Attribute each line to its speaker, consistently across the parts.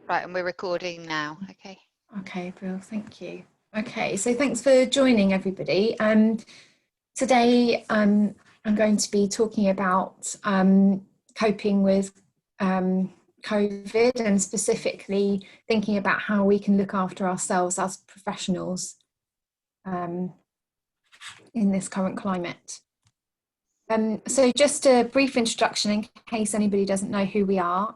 Speaker 1: Right, and we're recording now. Okay.
Speaker 2: Okay, Brill, thank you. Okay, so thanks for joining everybody. Today I'm going to be talking about coping with COVID, and specifically thinking about how we can look after ourselves as professionals in this current climate. So just a brief introduction in case anybody doesn't know who we are.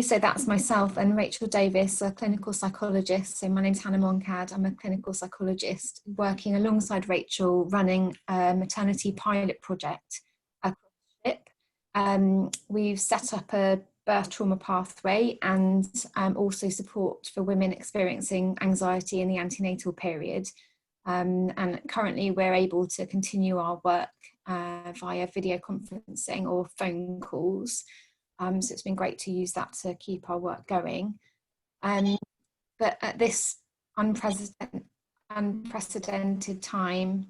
Speaker 2: So that's myself and Rachel Davis, a clinical psychologist. So my name's Hannah Moncad. I'm a clinical psychologist working alongside Rachel, running a maternity pilot project across the ship. We've set up a birth trauma pathway and also support for women experiencing anxiety in the antenatal period. And currently we're able to continue our work via video conferencing or phone calls. So it's been great to use that to keep our work going. But at this unprecedented time,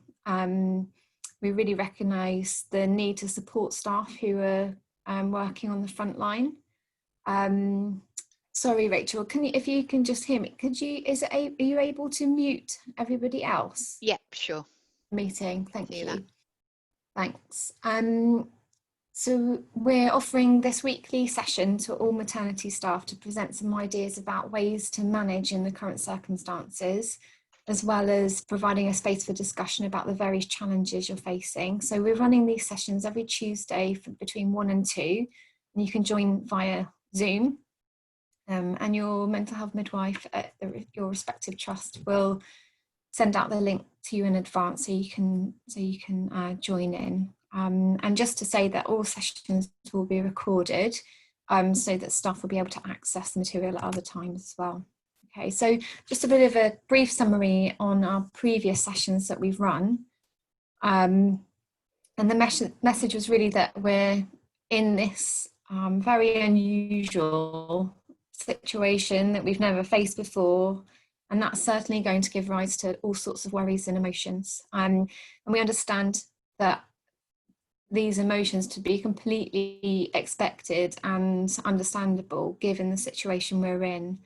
Speaker 2: we really recognise the need to support staff who are working on the front line. Sorry, Rachel, if you can just hear me, are you able to mute everybody else?
Speaker 1: Yep, sure.
Speaker 2: Meeting, thank you.
Speaker 1: That.
Speaker 2: Thanks. So we're offering this weekly session to all maternity staff to present some ideas about ways to manage in the current circumstances, as well as providing a space for discussion about the various challenges you're facing. So we're running these sessions every Tuesday between 1 and 2, and you can join via Zoom. And your mental health midwife at your respective trust will send out the link to you in advance so you can join in. And just to say that all sessions will be recorded so that staff will be able to access the material at other times as well. Okay, so just a bit of a brief summary on our previous sessions that we've run. And the message was really that we're in this very unusual situation that we've never faced before, and that's certainly going to give rise to all sorts of worries and emotions. And we understand that these emotions to be completely expected and understandable given the situation we're in.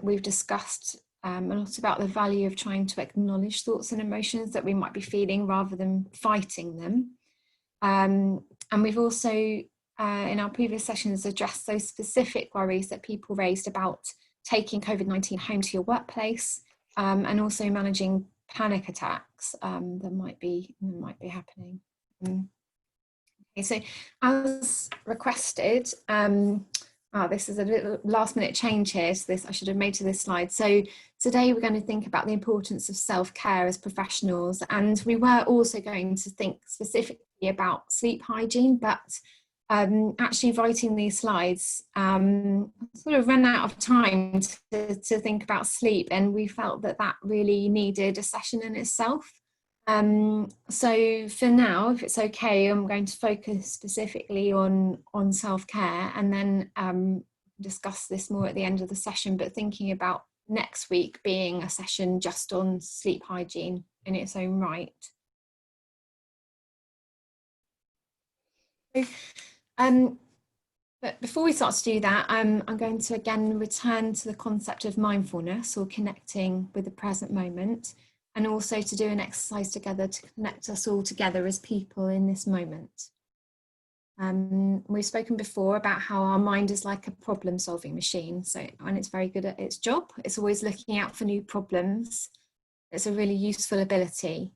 Speaker 2: We've discussed a lot about the value of trying to acknowledge thoughts and emotions that we might be feeling rather than fighting them. And we've also, in our previous sessions, addressed those specific worries that people raised about taking COVID-19 home to your workplace, and also managing panic attacks that might be happening. Okay, so as requested, this is a little last minute change here, so I should have made to this slide. So today we're going to think about the importance of self-care as professionals, and we were also going to think specifically about sleep hygiene, but actually writing these slides sort of ran out of time to think about sleep, and we felt that really needed a session in itself. So for now, if it's okay, I'm going to focus specifically on self-care, and then discuss this more at the end of the session, but thinking about next week being a session just on sleep hygiene in its own right. So, but before we start to do that, I'm going to again return to the concept of mindfulness, or connecting with the present moment, and also to do an exercise together to connect us all together as people in this moment. We've spoken before about how our mind is like a problem-solving machine, and it's very good at its job. It's always looking out for new problems. It's a really useful ability.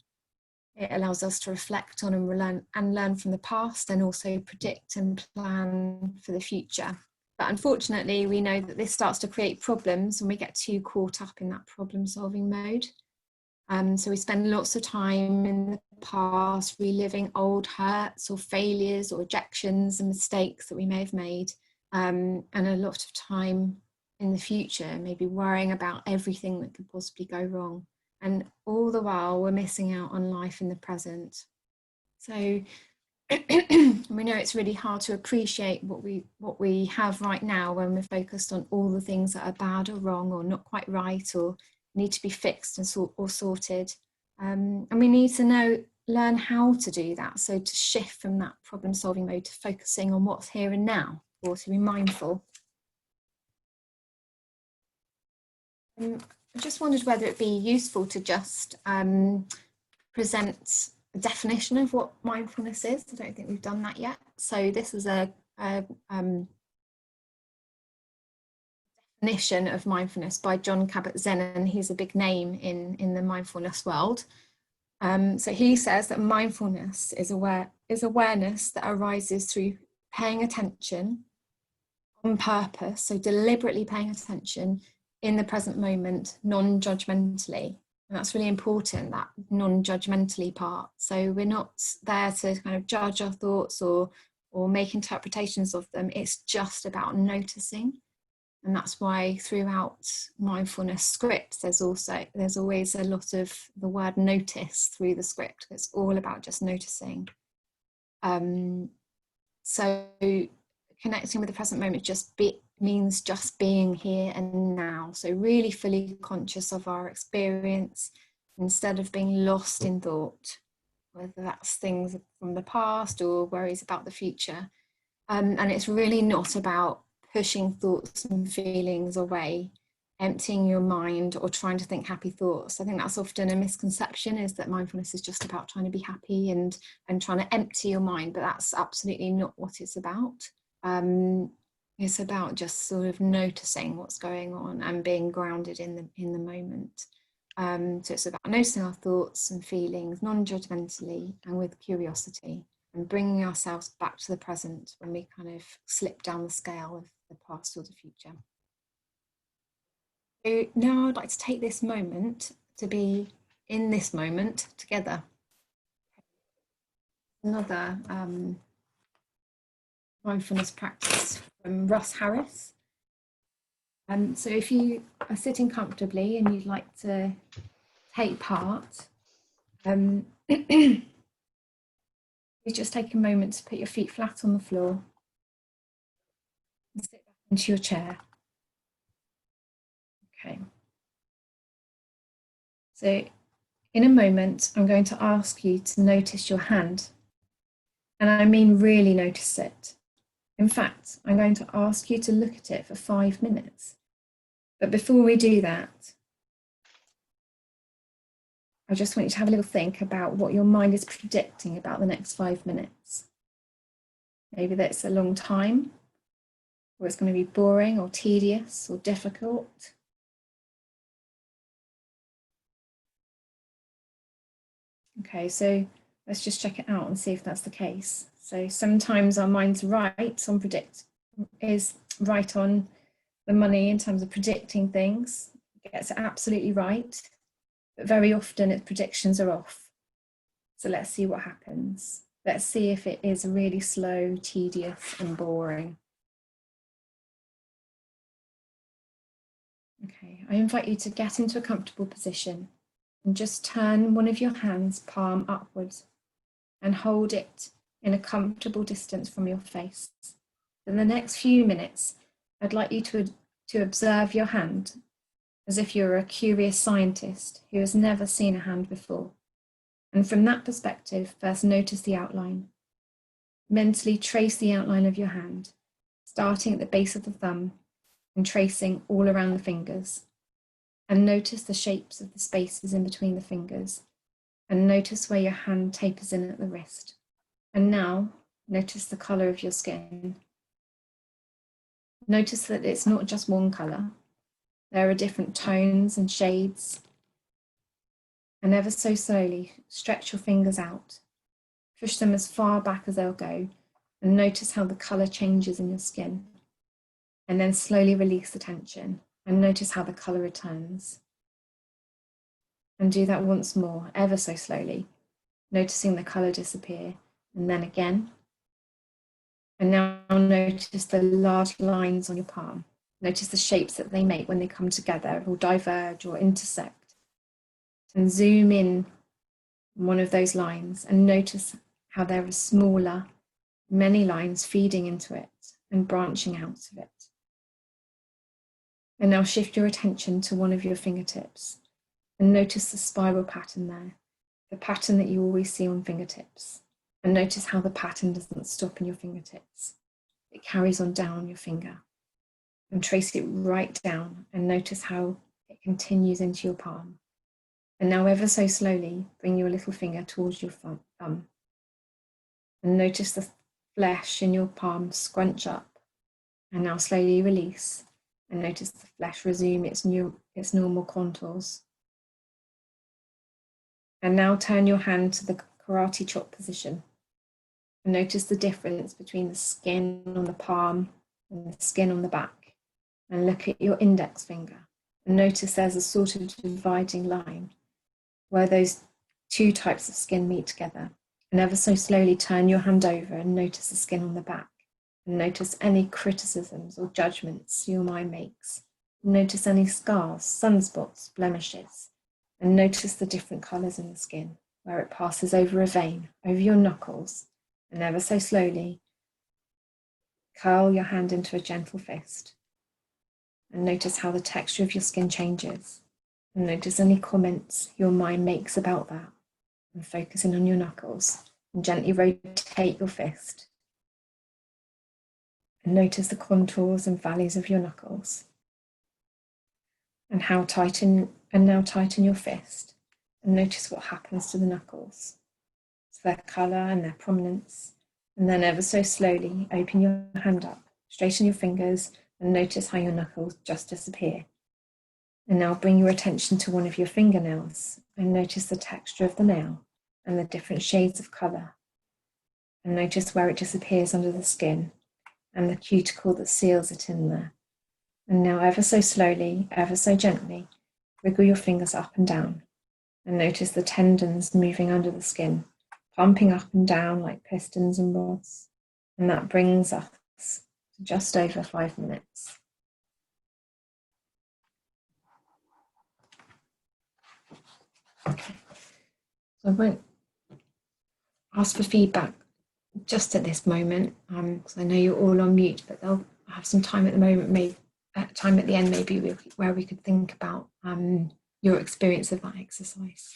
Speaker 2: It allows us to reflect on and learn from the past, and also predict and plan for the future. But unfortunately, we know that this starts to create problems when we get too caught up in that problem-solving mode. So we spend lots of time in the past reliving old hurts or failures or rejections and mistakes that we may have made, and a lot of time in the future, maybe worrying about everything that could possibly go wrong. And all the while, we're missing out on life in the present. So we know it's really hard to appreciate what we have right now when we're focused on all the things that are bad or wrong or not quite right or need to be fixed and sorted. And we need to learn how to do that. So to shift from that problem-solving mode to focusing on what's here and now, or to be mindful. I just wondered whether it'd be useful to just present a definition of what mindfulness is. I don't think we've done that yet. So this is a definition of mindfulness by Jon Kabat-Zinn, and he's a big name in the mindfulness world. So he says that mindfulness is awareness that arises through paying attention on purpose, so deliberately paying attention in the present moment, non-judgmentally. And that's really important, that non-judgmentally part. So we're not there to kind of judge our thoughts or make interpretations of them. It's just about noticing. And that's why throughout mindfulness scripts, there's always a lot of the word notice through the script. It's all about just noticing. So connecting with the present moment means just being here and now. So really fully conscious of our experience instead of being lost in thought, whether that's things from the past or worries about the future. And it's really not about pushing thoughts and feelings away, emptying your mind or trying to think happy thoughts. I think that's often a misconception, is that mindfulness is just about trying to be happy and trying to empty your mind, but that's absolutely not what it's about. It's about just sort of noticing what's going on and being grounded in the moment. So it's about noticing our thoughts and feelings non-judgmentally and with curiosity, and bringing ourselves back to the present when we kind of slip down the scale of the past or the future. So now I'd like to take this moment to be in this moment together. Another mindfulness practice from Russ Harris. So if you are sitting comfortably and you'd like to take part, you just take a moment to put your feet flat on the floor and sit back into your chair. Okay. So in a moment, I'm going to ask you to notice your hand. And I mean really notice it. In fact, I'm going to ask you to look at it for 5 minutes. But before we do that, I just want you to have a little think about what your mind is predicting about the next 5 minutes. Maybe that's a long time, or it's going to be boring or tedious or difficult. Okay, so let's just check it out and see if that's the case. So sometimes our mind's right on the money in terms of predicting things. It gets it absolutely right, but very often its predictions are off. So let's see what happens. Let's see if it is really slow, tedious, and boring. Okay, I invite you to get into a comfortable position and just turn one of your hands palm upwards and hold it in a comfortable distance from your face. In the next few minutes, I'd like you to observe your hand as if you're a curious scientist who has never seen a hand before. And from that perspective, first notice the outline. Mentally trace the outline of your hand, starting at the base of the thumb and tracing all around the fingers. And notice the shapes of the spaces in between the fingers. And notice where your hand tapers in at the wrist. And now, notice the colour of your skin. Notice that it's not just one colour. There are different tones and shades. And ever so slowly, stretch your fingers out. Push them as far back as they'll go, and notice how the colour changes in your skin. And then slowly release the tension, and notice how the colour returns. And do that once more, ever so slowly, noticing the colour disappear, and then again. And now notice the large lines on your palm. Notice the shapes that they make when they come together or diverge or intersect. And zoom in on one of those lines and notice how there are smaller, many lines feeding into it and branching out of it. And now shift your attention to one of your fingertips and notice the spiral pattern there, the pattern that you always see on fingertips. And notice how the pattern doesn't stop in your fingertips. It carries on down your finger. And trace it right down and notice how it continues into your palm. And now ever so slowly, bring your little finger towards your thumb. And notice the flesh in your palm scrunch up. And now slowly release. And notice the flesh resume its normal contours. And now turn your hand to the karate chop position. And notice the difference between the skin on the palm and the skin on the back. And look at your index finger. And notice there's a sort of dividing line where those two types of skin meet together. And ever so slowly turn your hand over and notice the skin on the back. And notice any criticisms or judgments your mind makes. Notice any scars, sunspots, blemishes. And notice the different colours in the skin, where it passes over a vein, over your knuckles. And ever so slowly, curl your hand into a gentle fist. And notice how the texture of your skin changes. And notice any comments your mind makes about that. And focusing on your knuckles. And gently rotate your fist. And notice the contours and valleys of your knuckles. And now tighten your fist. And notice what happens to the knuckles. So their colour and their prominence. And then ever so slowly, open your hand up, straighten your fingers, and notice how your knuckles just disappear. And now bring your attention to one of your fingernails and notice the texture of the nail and the different shades of colour. And notice where it disappears under the skin and the cuticle that seals it in there. And now ever so slowly, ever so gently, wiggle your fingers up and down and notice the tendons moving under the skin, pumping up and down like pistons and rods. And that brings us to just over 5 minutes. Okay. So I won't ask for feedback just at this moment, because I know you're all on mute, but they'll have some time at the moment, maybe time at the end, maybe where we could think about your experience of that exercise.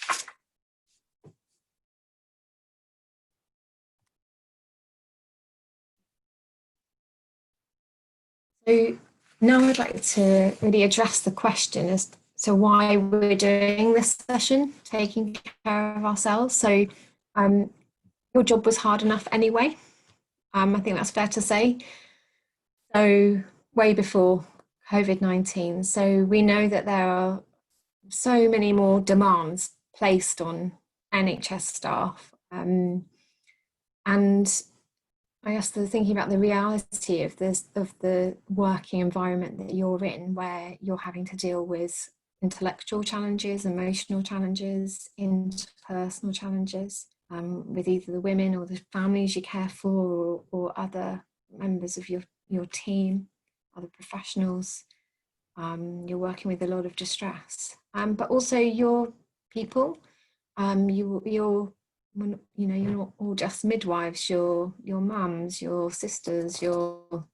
Speaker 2: So now I'd like to really address the question as to why we're doing this session, taking care of ourselves. So your job was hard enough anyway. I think that's fair to say. So way before COVID-19. So we know that there are so many more demands placed on NHS staff. And I guess the thinking about the reality of the working environment that you're in, where you're having to deal with intellectual challenges, emotional challenges, interpersonal challenges, with either the women or the families you care for, or other members of your team, other professionals. You're working with a lot of distress, but also your people. You're not all just midwives. Your mums, your sisters, your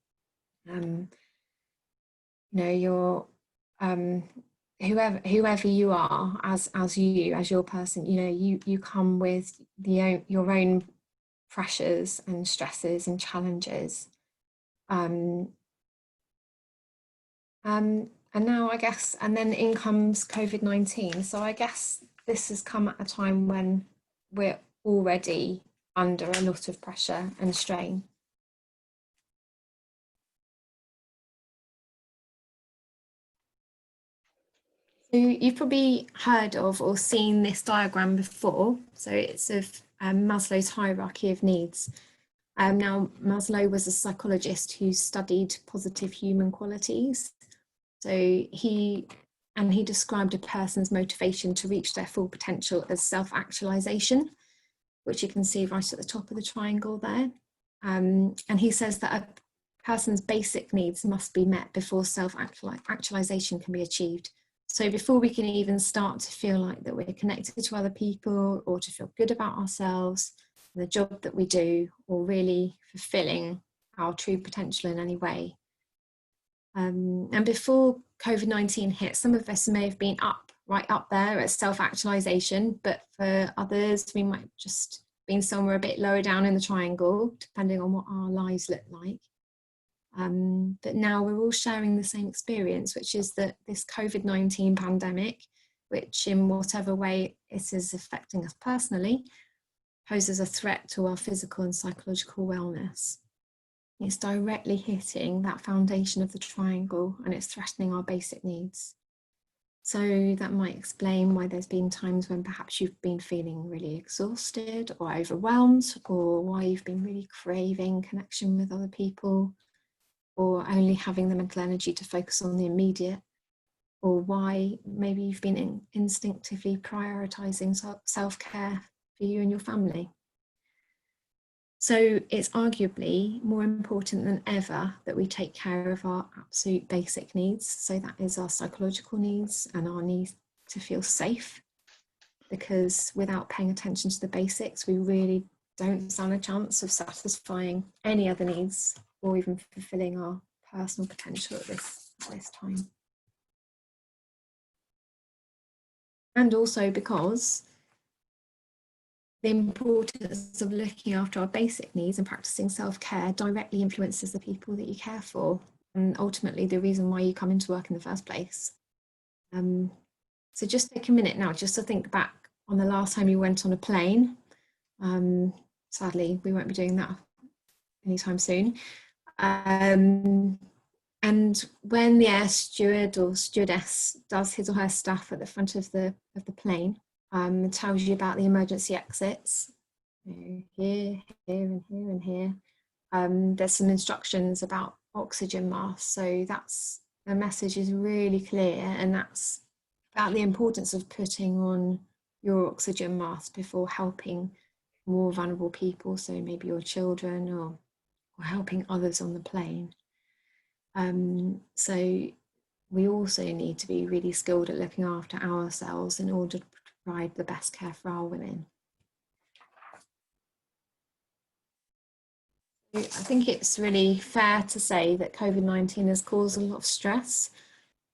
Speaker 2: whoever you are as your person. You come with your own pressures and stresses and challenges. And now I guess, and then in comes COVID-19. So I guess this has come at a time when we're already under a lot of pressure and strain. So you've probably heard of or seen this diagram before. So it's of Maslow's hierarchy of needs. Now, Maslow was a psychologist who studied positive human qualities. So he described a person's motivation to reach their full potential as self-actualization, which you can see right at the top of the triangle there. And he says that a person's basic needs must be met before self-actualization can be achieved. So before we can even start to feel like that we're connected to other people, or to feel good about ourselves, the job that we do, or really fulfilling our true potential in any way. And before COVID-19 hit, some of us may have been right up there at self-actualization, but for others, we might have just been somewhere a bit lower down in the triangle, depending on what our lives look like. But now we're all sharing the same experience, which is that this COVID-19 pandemic, which in whatever way it is affecting us personally, poses a threat to our physical and psychological wellness. It's directly hitting that foundation of the triangle, and it's threatening our basic needs. So that might explain why there's been times when perhaps you've been feeling really exhausted or overwhelmed, or why you've been really craving connection with other people, or only having the mental energy to focus on the immediate, or why maybe you've been instinctively prioritizing self-care for you and your family. So it's arguably more important than ever that we take care of our absolute basic needs. So that is our psychological needs and our need to feel safe, because without paying attention to the basics, we really don't stand a chance of satisfying any other needs or even fulfilling our personal potential at this time. And also because the importance of looking after our basic needs and practicing self-care directly influences the people that you care for, and ultimately the reason why you come into work in the first place. So just take a minute now just to think back on the last time you went on a plane. Sadly, we won't be doing that anytime soon. And when the air steward or stewardess does his or her stuff at the front of the plane, tells you about the emergency exits, here, here, and here, and here. There's some instructions about oxygen masks, so the message is really clear, and that's about the importance of putting on your oxygen mask before helping more vulnerable people, so maybe your children or helping others on the plane. So we also need to be really skilled at looking after ourselves in order to provide the best care for our women. I think it's really fair to say that COVID-19 has caused a lot of stress.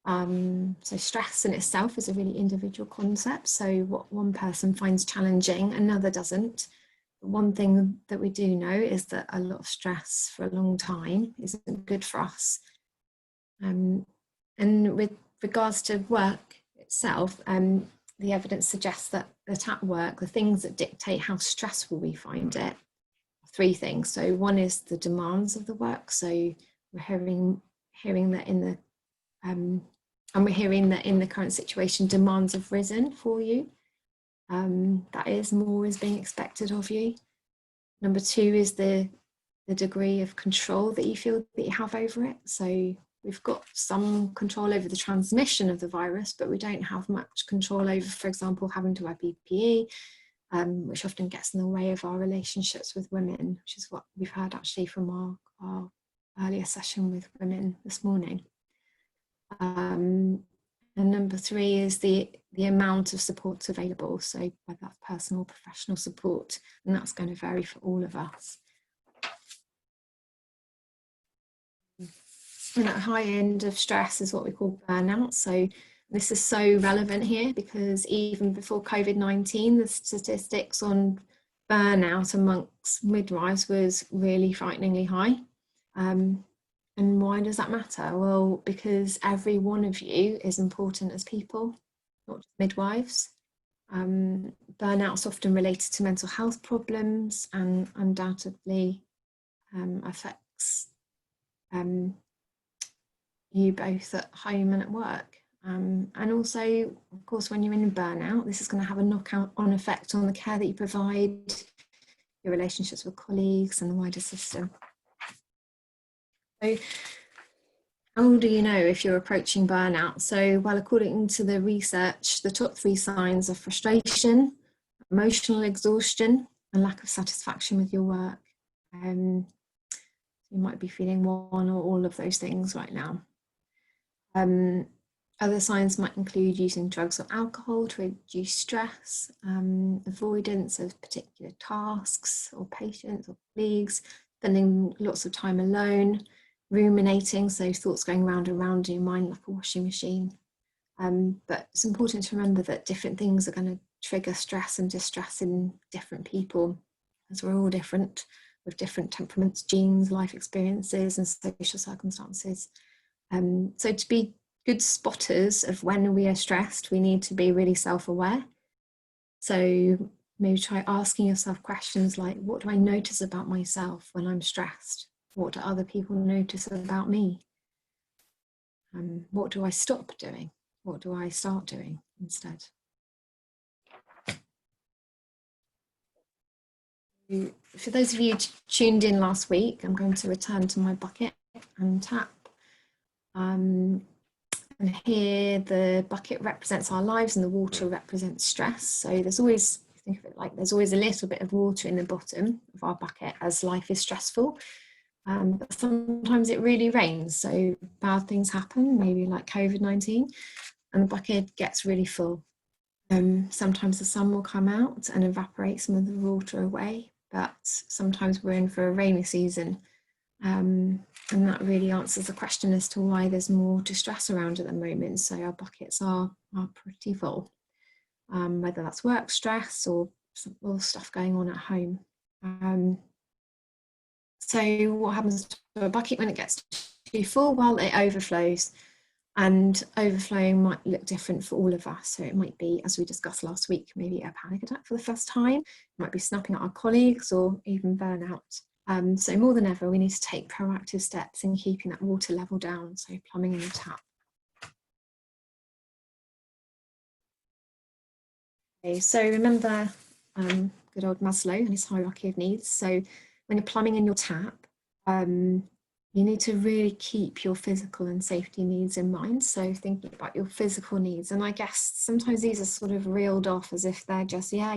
Speaker 2: So stress in itself is a really individual concept. So what one person finds challenging, another doesn't. But one thing that we do know is that a lot of stress for a long time isn't good for us. And with regards to work itself, the evidence suggests that at work, the things that dictate how stressful we find it are three things. So one is the demands of the work. So we're hearing that in the and we're hearing that in the current situation, demands have risen for you. That is, more is being expected of you. Number two is the degree of control that you feel that you have over it. So we've got some control over the transmission of the virus, but we don't have much control over, for example, having to wear PPE, which often gets in the way of our relationships with women, which is what we've heard actually from our earlier session with women this morning. And number three is the amount of support available. So whether that's personal or professional support, and that's going to vary for all of us. And that high end of stress is what we call burnout. So this is so relevant here because even before COVID-19, the statistics on burnout amongst midwives was really frighteningly high. And why does that matter? Well, because every one of you is important as people, not just midwives. Burnout's often related to mental health problems and undoubtedly affects you both at home and at work. And also, of course, when you're in burnout, this is going to have a knock-on effect on the care that you provide, your relationships with colleagues and the wider system. So how do you know if you're approaching burnout? So, well, according to the research, the top three signs are frustration, emotional exhaustion, and lack of satisfaction with your work. You might be feeling one or all of those things right now. Other signs might include using drugs or alcohol to reduce stress, avoidance of particular tasks or patients or colleagues, spending lots of time alone, ruminating, so thoughts going round and round in your mind like a washing machine. But it's important to remember that different things are going to trigger stress and distress in different people, as we're all different. with different temperaments, genes, life experiences and social circumstances. So to be good spotters of when we are stressed, we need to be really self-aware. So maybe try asking yourself questions like, what do I notice about myself when I'm stressed? What do other people notice about me? What do I stop doing? What do I start doing instead? For those of you tuned in last week, I'm going to return to my bucket and tap. And here the bucket represents our lives and the water represents stress. So there's always, think of it like there's always a little bit of water in the bottom of our bucket as life is stressful. But sometimes it really rains, so bad things happen, maybe like COVID-19, and the bucket gets really full. Sometimes the sun will come out and evaporate some of the water away, but sometimes we're in for a rainy season, and that really answers the question as to why there's more distress around at the moment. So our buckets are pretty full, whether that's work stress or stuff going on at home. So what happens to a bucket when it gets too full? Well, it overflows, and overflowing might look different for all of us. So it might be, as we discussed last week, maybe a panic attack for the first time. It might be snapping at our colleagues or even burnout. So more than ever, we need to take proactive steps in keeping that water level down. So plumbing in the tap. Okay, so remember good old Maslow and his hierarchy of needs. So when you're plumbing in your tap, you need to really keep your physical and safety needs in mind. So thinking about your physical needs, and I guess sometimes these are sort of reeled off as if they're just I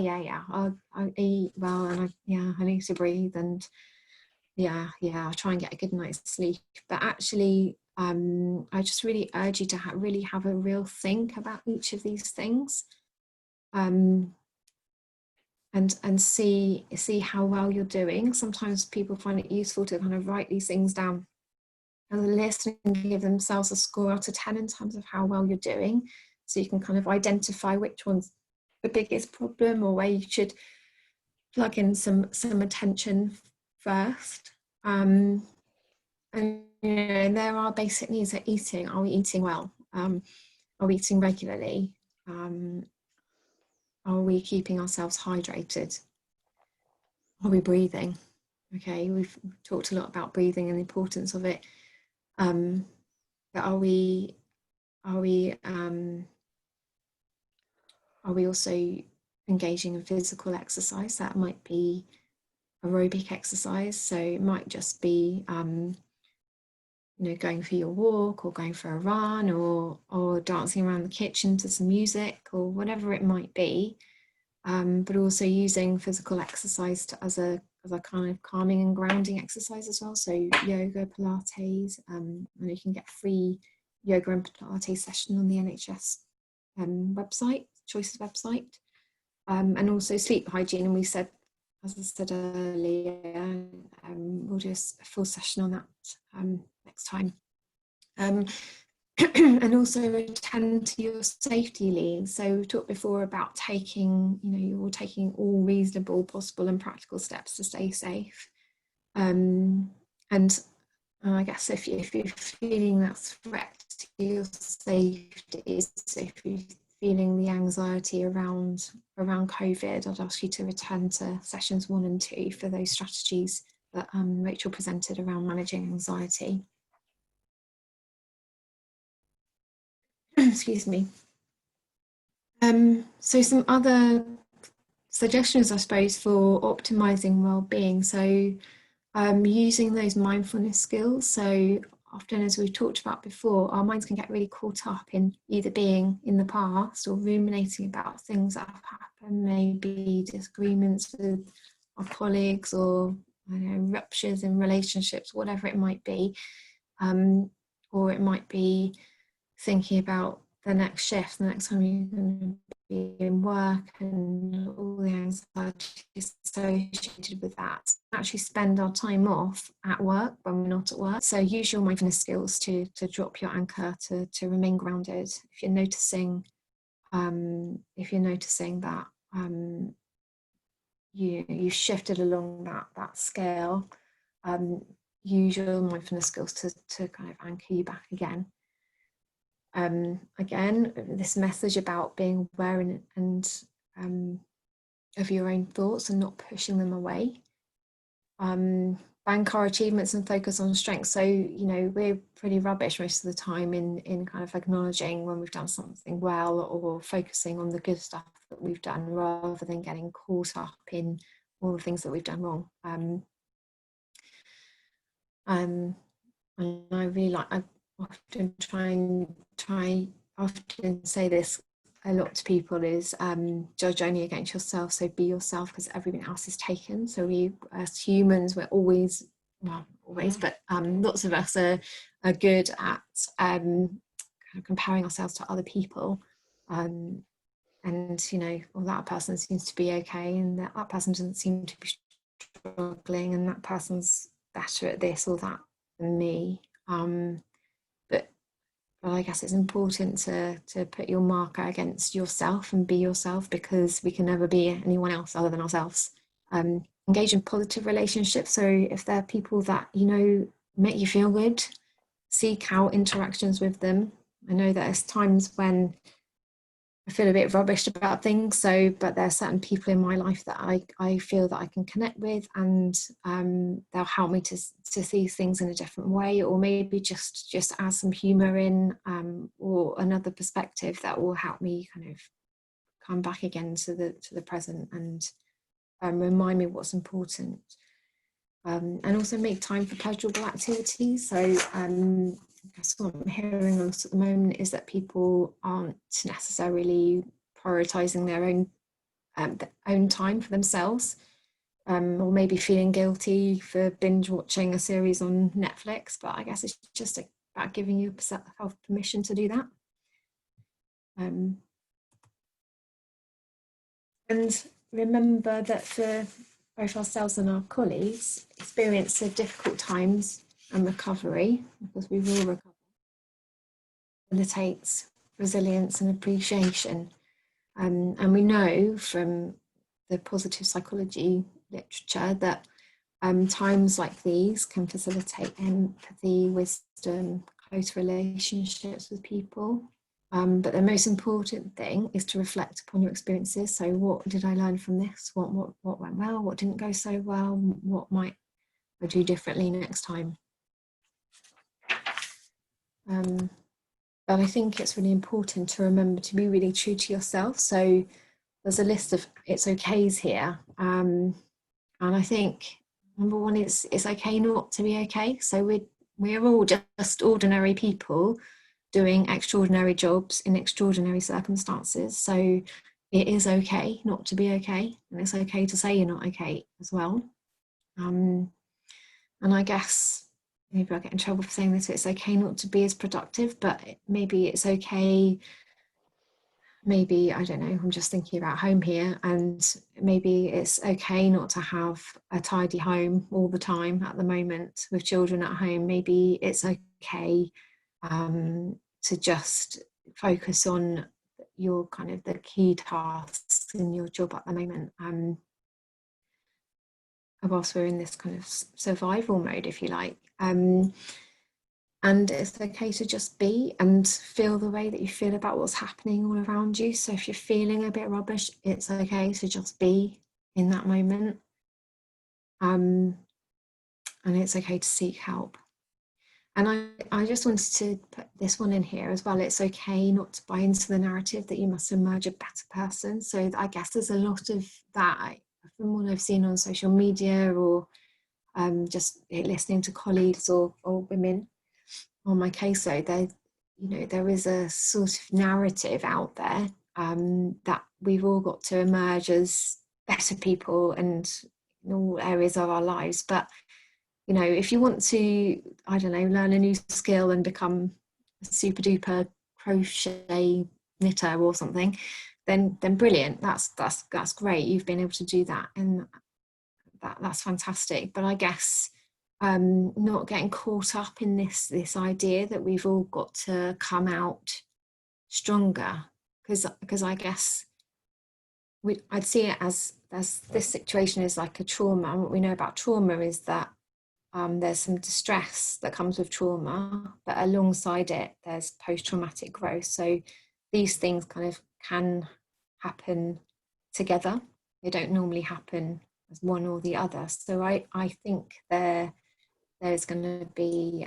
Speaker 2: eat well, and I need to breathe, and I'll try and get a good night's sleep. But actually, I just really urge you to really have a real think about each of these things. And see how well you're doing. Sometimes people find it useful to kind of write these things down as a list and give themselves a score out of 10 in terms of how well you're doing. So you can kind of identify which one's the biggest problem or where you should plug in some attention first. And there are basic needs of eating. Are we eating well? Are we eating regularly? Are we keeping ourselves hydrated? Are we breathing? Okay, we've talked a lot about breathing and the importance of it. But are we also engaging in physical exercise? That might be aerobic exercise. So it might just be going for your walk or going for a run or dancing around the kitchen to some music or whatever it might be, but also using physical exercise as a kind of calming and grounding exercise as well. So yoga, Pilates, and you can get free yoga and Pilates session on the NHS website, Choices website, and also sleep hygiene. And we said, as I said earlier, we'll do a full session on that next time. And also attend to your safety leads. So we talked before about taking all reasonable, possible and practical steps to stay safe. And I guess if you're feeling that threat to your safety, so if you're feeling the anxiety around COVID, I'd ask you to return to sessions 1 and 2 for those strategies that Rachel presented around managing anxiety. Excuse me. So some other suggestions, I suppose, for optimizing well-being. So using those mindfulness skills. So often, as we've talked about before, our minds can get really caught up in either being in the past or ruminating about things that have happened, maybe disagreements with our colleagues or ruptures in relationships, whatever it might be. Or it might be thinking about the next shift, the next time you're going to be in work and all the anxiety associated with that. Actually spend our time off at work when we're not at work. So use your mindfulness skills to drop your anchor, to remain grounded. If you're noticing that you've shifted along that scale, use your mindfulness skills to kind of anchor you back again. Again, this message about being aware and of your own thoughts and not pushing them away. Bank our achievements and focus on strengths. So, you know, we're pretty rubbish most of the time in kind of acknowledging when we've done something well, or focusing on the good stuff that we've done, rather than getting caught up in all the things that we've done wrong. And I really like, I often often say this a lot to people, is judge only against yourself, so be yourself, because everything else is taken. So we as humans, we're always, well, always, but lots of us are good at kind of comparing ourselves to other people, and you know, well, that person seems to be okay, and that person doesn't seem to be struggling, and that person's better at this or that than me. But I guess it's important to put your marker against yourself and be yourself, because we can never be anyone else other than ourselves. Engage in positive relationships. So if there are people that, you know, make you feel good, seek out interactions with them. I know there's times when I feel a bit rubbish about things, but there are certain people in my life that I feel that I can connect with, and they'll help me to see things in a different way, or maybe just add some humor in, or another perspective that will help me kind of come back again to the present, and remind me what's important. And also make time for pleasurable activities. So that's what I'm hearing a lot at the moment, is that people aren't necessarily prioritizing their own time for themselves, or maybe feeling guilty for binge watching a series on Netflix. But I guess it's just about giving yourself permission to do that. And remember that for both ourselves and our colleagues, experience of difficult times and recovery, because we will recover, facilitates resilience and appreciation. And we know from the positive psychology literature that times like these can facilitate empathy, wisdom, close relationships with people. But the most important thing is to reflect upon your experiences. So what did I learn from this? What went well? What didn't go so well? What might I do differently next time? But I think it's really important to remember to be really true to yourself. So there's a list of it's okays here. And I think number one is it's okay not to be okay. So we're all just ordinary people doing extraordinary jobs in extraordinary circumstances. So it is okay not to be okay, and it's okay to say you're not okay as well. And I guess maybe I'll get in trouble for saying this, but it's okay not to be as productive, but maybe it's okay. Maybe, I don't know, I'm just thinking about home here, and maybe it's okay not to have a tidy home all the time at the moment with children at home. Maybe it's okay to just focus on your kind of the key tasks in your job at the moment, whilst we're in this kind of survival mode, if you like. And it's okay to just be and feel the way that you feel about what's happening all around you. So if you're feeling a bit rubbish, it's okay to just be in that moment. And it's okay to seek help. And I just wanted to put this one in here as well. It's okay not to buy into the narrative that you must emerge a better person. So I guess there's a lot of that from what I've seen on social media, or just listening to colleagues or women on my caseload. There is a sort of narrative out there that we've all got to emerge as better people and in all areas of our lives. But you know, if you want to, I don't know, learn a new skill and become a super duper crochet knitter or something, then brilliant. That's great. You've been able to do that, and that's fantastic. But I guess not getting caught up in this idea that we've all got to come out stronger, because I guess I'd see it as this situation is like a trauma. And what we know about trauma is that there's some distress that comes with trauma, but alongside it, there's post-traumatic growth. So these things kind of can happen together. They don't normally happen as one or the other. So I think there's going to be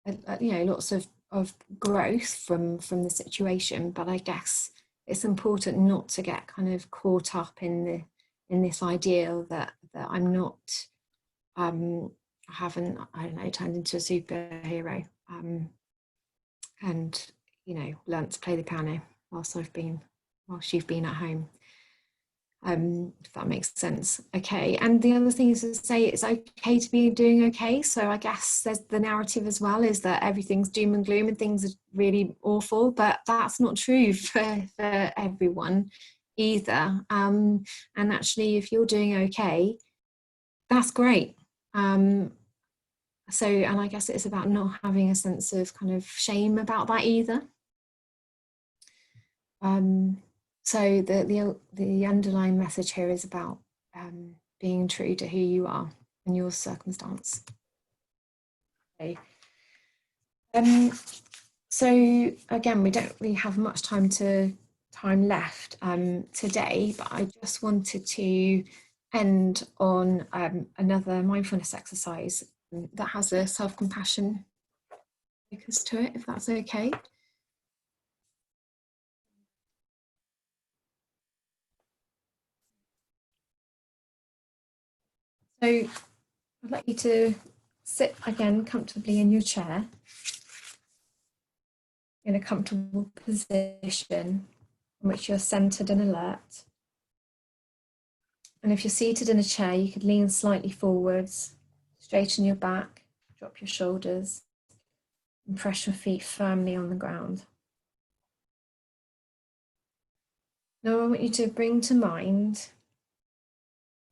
Speaker 2: lots of growth from the situation, but I guess it's important not to get kind of caught up in this ideal that I'm not I haven't, I don't know, turned into a superhero and learnt to play the piano whilst you've been at home. If that makes sense. Okay, and the other thing is to say it's okay to be doing okay. So I guess there's the narrative as well, is that everything's doom and gloom and things are really awful, but that's not true for everyone either. And actually, if you're doing okay, that's great. And I guess it's about not having a sense of kind of shame about that either. So the underlying message here is about being true to who you are and your circumstance. Okay. So again, we don't really have much time left today, but I just wanted to end on another mindfulness exercise that has a self-compassion focus to it, if that's okay. So I'd like you to sit again comfortably in your chair in a comfortable position in which you're centered and alert. And if you're seated in a chair, you could lean slightly forwards, straighten your back, drop your shoulders, and press your feet firmly on the ground. Now I want you to bring to mind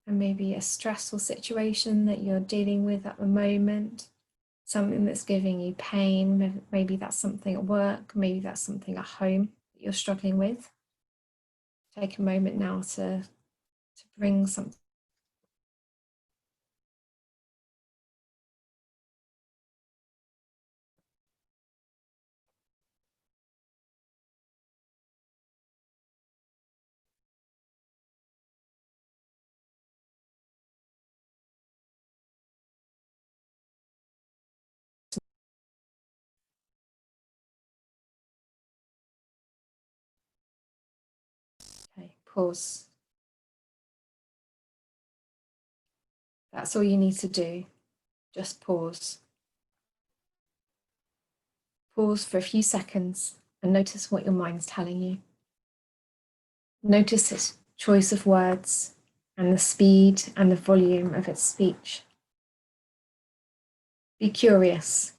Speaker 2: maybe a stressful situation that you're dealing with at the moment, something that's giving you pain. Maybe that's something at work, maybe that's something at home that you're struggling with. Take a moment now to bring something. Okay, pause. That's all you need to do. Just pause. Pause for a few seconds and notice what your mind's telling you. Notice its choice of words and the speed and the volume of its speech. Be curious.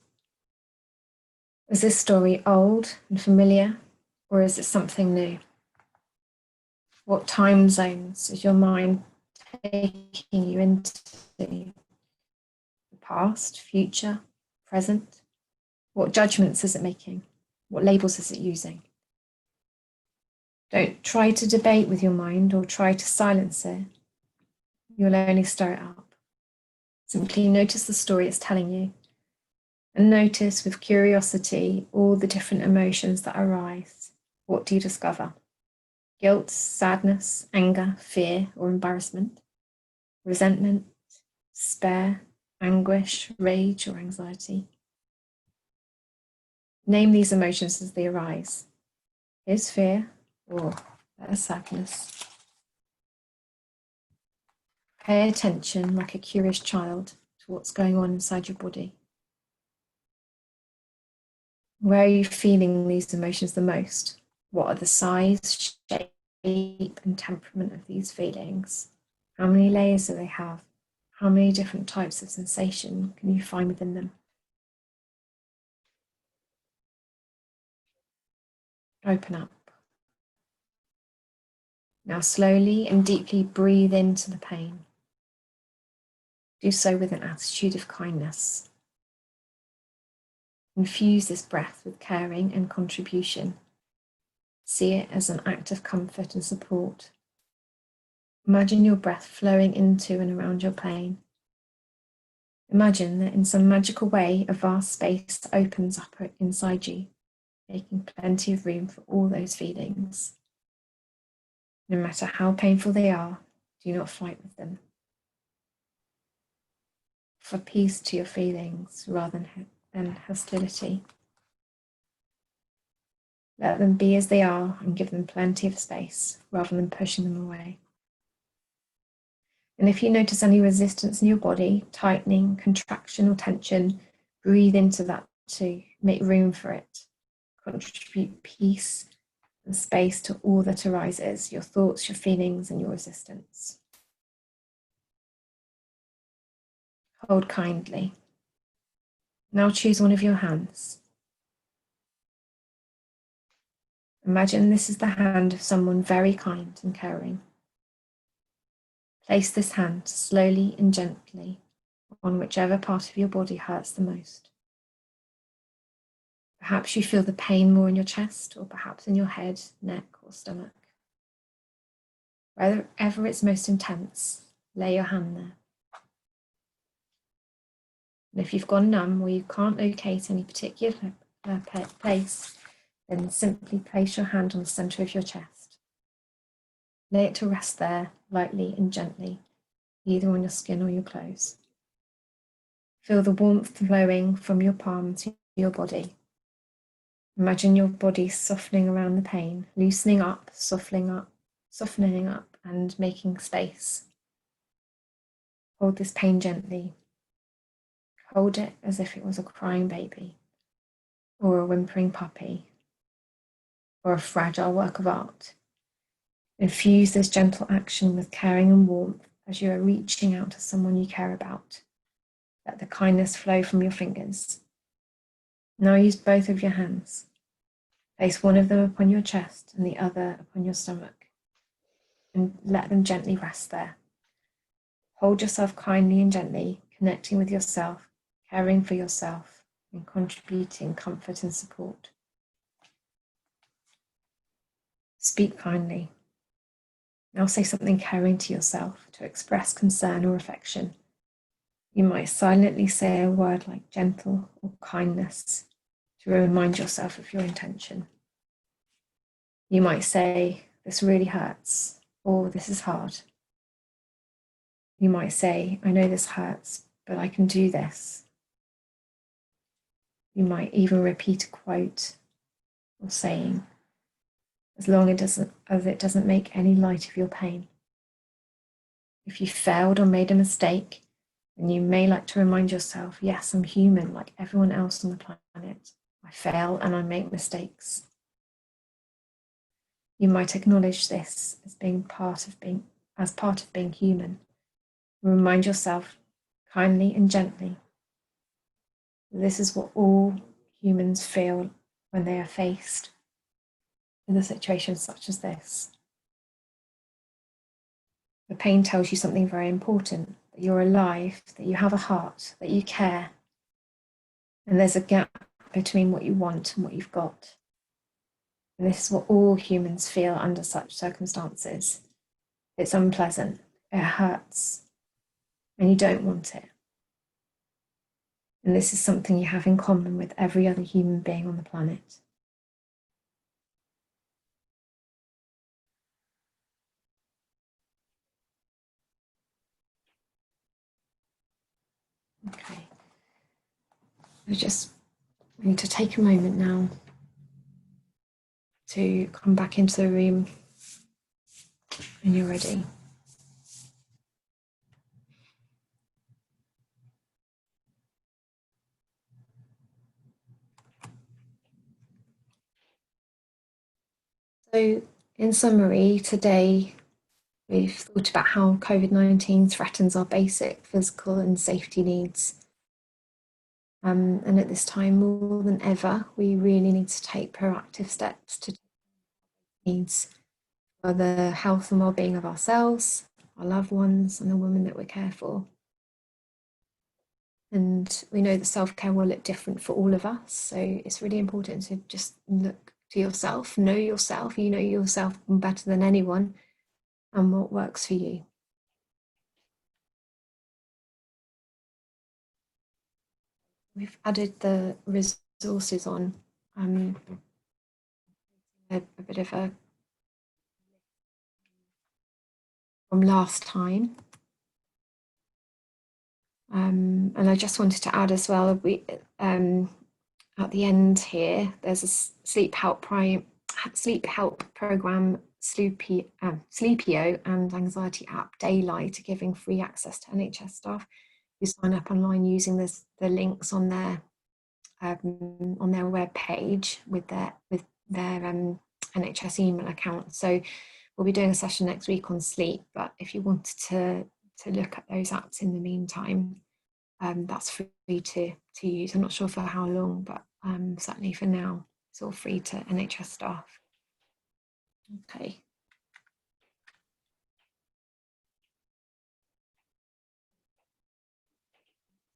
Speaker 2: Is this story old and familiar, or is it something new? What time zones is your mind taking you into? The past, future, present? What judgments is it making? What labels is it using? Don't try to debate with your mind or try to silence it. You'll only stir it up. Simply notice the story it's telling you, and notice with curiosity all the different emotions that arise. What do you discover? Guilt, sadness, anger, fear, or embarrassment? Resentment, despair, anguish, rage, or anxiety? Name these emotions as they arise. Here's fear, or there's sadness. Pay attention like a curious child to what's going on inside your body. Where are you feeling these emotions the most? What are the size, shape, and temperament of these feelings? How many layers do they have? How many different types of sensation can you find within them? Open up. Now slowly and deeply breathe into the pain. Do so with an attitude of kindness. Infuse this breath with caring and contribution. See it as an act of comfort and support. Imagine your breath flowing into and around your plane. Imagine that in some magical way, a vast space opens up inside you, making plenty of room for all those feelings. No matter how painful they are, do not fight with them. Offer peace to your feelings rather than hostility. Let them be as they are and give them plenty of space rather than pushing them away. And if you notice any resistance in your body, tightening, contraction, or tension, breathe into that too. Make room for it. Contribute peace and space to all that arises, your thoughts, your feelings, and your resistance. Hold kindly. Now choose one of your hands. Imagine this is the hand of someone very kind and caring. Place this hand slowly and gently on whichever part of your body hurts the most. Perhaps you feel the pain more in your chest, or perhaps in your head, neck, or stomach. Wherever it's most intense, lay your hand there. And if you've gone numb or you can't locate any particular place, then simply place your hand on the center of your chest. Lay it to rest there, lightly and gently, either on your skin or your clothes. Feel the warmth flowing from your palm to your body. Imagine your body softening around the pain, loosening up, softening up, and making space. Hold this pain gently. Hold it as if it was a crying baby, or a whimpering puppy, or a fragile work of art. Infuse this gentle action with caring and warmth as you are reaching out to someone you care about. Let the kindness flow from your fingers. Now use both of your hands. Place one of them upon your chest and the other upon your stomach, and let them gently rest there. Hold yourself kindly and gently, connecting with yourself, caring for yourself, and contributing comfort and support. Speak kindly. Now say something caring to yourself to express concern or affection. You might silently say a word like gentle or kindness to remind yourself of your intention. You might say, "This really hurts," or "This is hard." You might say, "I know this hurts, but I can do this." You might even repeat a quote or saying, as long as it doesn't make any light of your pain. If you failed or made a mistake, then you may like to remind yourself, yes, I'm human like everyone else on the planet. I fail and I make mistakes. You might acknowledge this as part of being human. Remind yourself kindly and gently that this is what all humans feel when they are faced with a situation such as this. The pain tells you something very important, that you're alive, that you have a heart, that you care. And there's a gap between what you want and what you've got. And this is what all humans feel under such circumstances. It's unpleasant, it hurts, and you don't want it. And this is something you have in common with every other human being on the planet. Okay. I just need to take a moment now to come back into the room when you're ready. So, in summary, today we've thought about how COVID-19 threatens our basic physical and safety needs. And at this time, more than ever, we really need to take proactive steps to needs for the health and well-being of ourselves, our loved ones, and the women that we care for. And we know that self-care will look different for all of us, so it's really important to just look to yourself, know yourself. You know yourself better than anyone, and what works for you. We've added the resources on, a bit of a from last time. And I just wanted to add as well, we at the end here, there's a sleep help program, Sleepio, and anxiety app Daylight are giving free access to NHS staff who sign up online using the links on their web page with their NHS email account. So we'll be doing a session next week on sleep, but if you wanted to look at those apps in the meantime, that's free to use. I'm not sure for how long, but certainly for now, it's all free to NHS staff. Okay.